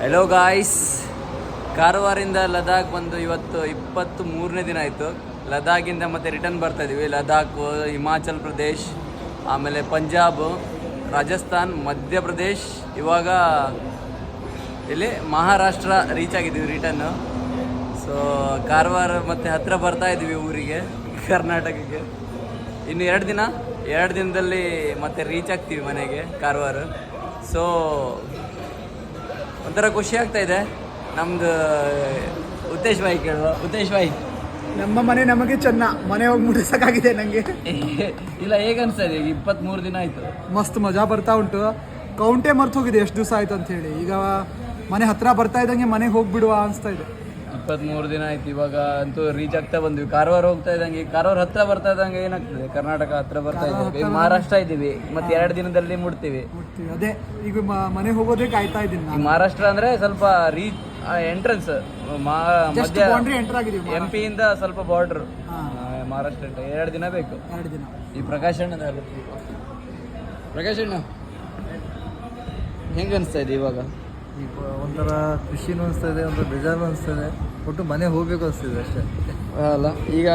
Hello guys, ಕಾರವಾರಿಂದ Ladakh ಬಂದು ಇವತ್ತು 23ನೇ ದಿನ ಆಯಿತು. ಲದಾಖಿಂದ ಮತ್ತೆ ರಿಟರ್ನ್ ಬರ್ತಾ ಇದ್ದೀವಿ. ಲದಾಖ್, ಹಿಮಾಚಲ್ ಪ್ರದೇಶ್, ಆಮೇಲೆ ಪಂಜಾಬ್, ರಾಜಸ್ಥಾನ್, ಮಧ್ಯಪ್ರದೇಶ್, ಇವಾಗ ಇಲ್ಲಿ ಮಹಾರಾಷ್ಟ್ರ ರೀಚ್ ಆಗಿದ್ದೀವಿ ರಿಟರ್ನು. ಸೊ ಕಾರವಾರ ಮತ್ತು ಹತ್ತಿರ ಬರ್ತಾ ಇದ್ದೀವಿ ಊರಿಗೆ, ಕರ್ನಾಟಕಕ್ಕೆ. ಇನ್ನು 2 ದಿನದಲ್ಲಿ ಮತ್ತೆ ರೀಚ್ ಆಗ್ತೀವಿ ಮನೆಗೆ, ಕಾರವಾರ. ಸೊ ಒಂಥರ ಖುಷಿ ಆಗ್ತಾ ಇದೆ. ನಮ್ದು ಉತ್ತೇಶ್ ಭಾಯ್ ಕೇಳುವ. ಉತ್ತೇಶ್ ಭಾಯ್, ನಮ್ಮ ಮನೆ ನಮಗೆ ಚೆನ್ನ, ಮನೆ ಹೋಗಿ ಮುಟ್ಟಿಸೋಕ್ಕಾಗಿದೆ ನನಗೆ. ಇಲ್ಲ, ಹೇಗೆ ಅನಿಸ್ತಾ ಇದೆ? ಈಗ 23 ದಿನ ಆಯಿತು. ಮಸ್ತ್ ಮಜಾ ಬರ್ತಾ ಉಂಟು. ಕೌಂಟೇ ಮರ್ತು ಹೋಗಿದೆ ಎಷ್ಟು ದಿವಸ ಆಯ್ತು ಅಂತ ಹೇಳಿ. ಈಗ ಮನೆ ಹತ್ರ ಬರ್ತಾ ಇದ್ದಂಗೆ ಮನೆಗೆ ಹೋಗ್ಬಿಡುವ ಅನಿಸ್ತಾ ಇದೆ. 23 ದಿನ ಆಯ್ತು. ಇವಾಗ ಅಂತೂ ರೀಚ್ ಆಗ್ತಾ ಬಂದ್ವಿ. ಕಾರವಾರ ಹೋಗ್ತಾ ಇದ್ದಂಗೆ, ಕಾರವಾರ ಹತ್ರ ಬರ್ತಾ ಇದ್ದಂಗೆ ಏನಾಗ್ತದೆ, ಕರ್ನಾಟಕ ಹತ್ರ ಬರ್ತಾ ಇದ್ದೀವಿ. ಮಹಾರಾಷ್ಟ್ರ ಇದ್ದೀವಿ, ಮತ್ತೆ 2 ದಿನದಲ್ಲಿ ಮುಟ್ತೀವಿ. ಅದೇ ಈಗ ಮನೆ ಹೋಗೋದೇ ಕಾಯ್ತಾ ಇದ್ದೀನಿ ಈ ಮಹಾರಾಷ್ಟ್ರ ಅಂದ್ರೆ ಸ್ವಲ್ಪ ರೀಚ್ ಎಂಟ್ರೆನ್ಸ್, ಬೌಂಡ್ರಿ ಎಂಟರ್ ಆಗಿದ್ದೀವಿ. MP ಇಂದ ಸ್ವಲ್ಪ ಬಾರ್ಡರ್ ಮಹಾರಾಷ್ಟ್ರ. 2 ದಿನ ಬೇಕು. 2 ದಿನ. ಈ ಪ್ರಕಾಶ್ ಅಣ್ಣ ಹೆಂಗೆ ಅನಿಸ್ತಾ ಇದೆ ಇವಾಗ? ಈಗ ಒಂಥರ ಖುಷಿನೂ ಅನಿಸ್ತದೆ, ಒಂಥರ ಬೇಜಾರು ಅನಿಸ್ತದೆ. ಒಟ್ಟು ಮನೆ ಹೋಗ್ಬೇಕು ಅನಿಸ್ತಿದೆ ಅಷ್ಟೇ ಅಲ್ಲ. ಈಗ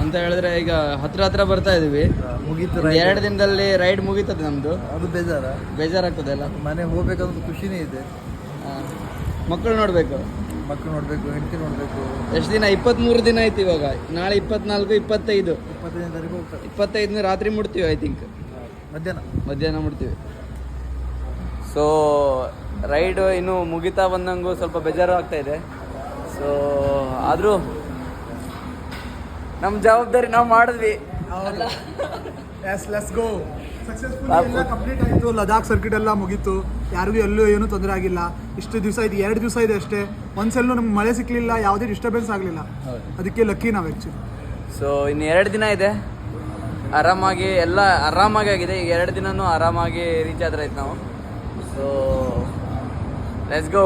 ಅಂತ ಹೇಳಿದ್ರೆ ಈಗ ಹತ್ರ ಬರ್ತಾ ಇದೀವಿ. ಮುಗೀತು. 2 ದಿನದಲ್ಲಿ ರೈಡ್ ಮುಗೀತದೆ ನಮ್ದು. ಅದು ಬೇಜಾರಾಗ್ತದೆ ಅಲ್ಲ. ಮನೆ ಹೋಗ್ಬೇಕಂತ ಖುಷಿನೇ ಇದೆ. ಮಕ್ಕಳು ನೋಡ್ಬೇಕು, ಹೆಂಡತಿ ನೋಡಬೇಕು. ಎಷ್ಟು ದಿನ? 23 ದಿನ ಆಯ್ತು. ಇವಾಗ ನಾಳೆ 24, 25 25ನೇ ತಾರೀಕು ಹೋಗ್ತಾರೆ. 25 ರಾತ್ರಿ ಮುಟ್ತೀವಿ. ಐ ಥಿಂಕ್ ಮಧ್ಯಾಹ್ನ ಮುಟ್ತೀವಿ. ಸೊ ರೈಡ್ ಇನ್ನು ಮುಗಿತಾ ಬಂದಂಗೂ ಸ್ವಲ್ಪ ಬೇಜಾರು ಆಗ್ತಾ ಇದೆ. ಸೊ ಆದರೂ ನಮ್ಮ ಜವಾಬ್ದಾರಿ ನಾವು ಮಾಡಿದ್ವಿ. Let's go. ಸಕ್ಸಸ್ಫುಲ್ ಕಂಪ್ಲೀಟ್ ಆಯಿತು. ಲದಾಖ್ ಸರ್ಕಿಟ್ ಎಲ್ಲ ಮುಗೀತು. ಯಾರಿಗೂ ಎಲ್ಲೂ ಏನೂ ತೊಂದರೆ ಆಗಿಲ್ಲ. ಇಷ್ಟು ದಿವಸ ಇದೆ, 2 ದಿವಸ ಇದೆ ಅಷ್ಟೇ. ಒಂದ್ಸಲೂ ನಮ್ಗೆ ಮಳೆ ಸಿಕ್ಕಲಿಲ್ಲ, ಯಾವುದೇ ಡಿಸ್ಟರ್ಬೆನ್ಸ್ ಆಗಲಿಲ್ಲ. ಅದಕ್ಕೆ ಲಕ್ಕಿ ನಾವು ಆ್ಯಕ್ಚುಲಿ. ಸೊ ಇನ್ನು 2 ದಿನ ಇದೆ. ಆರಾಮಾಗಿ ಎಲ್ಲ ಆಗಿದೆ. ಈಗ 2 ದಿನನೂ ಆರಾಮಾಗಿ ರೀಚ್ ಆದ್ರೆ ಆಯ್ತು ನಾವು. So let's go.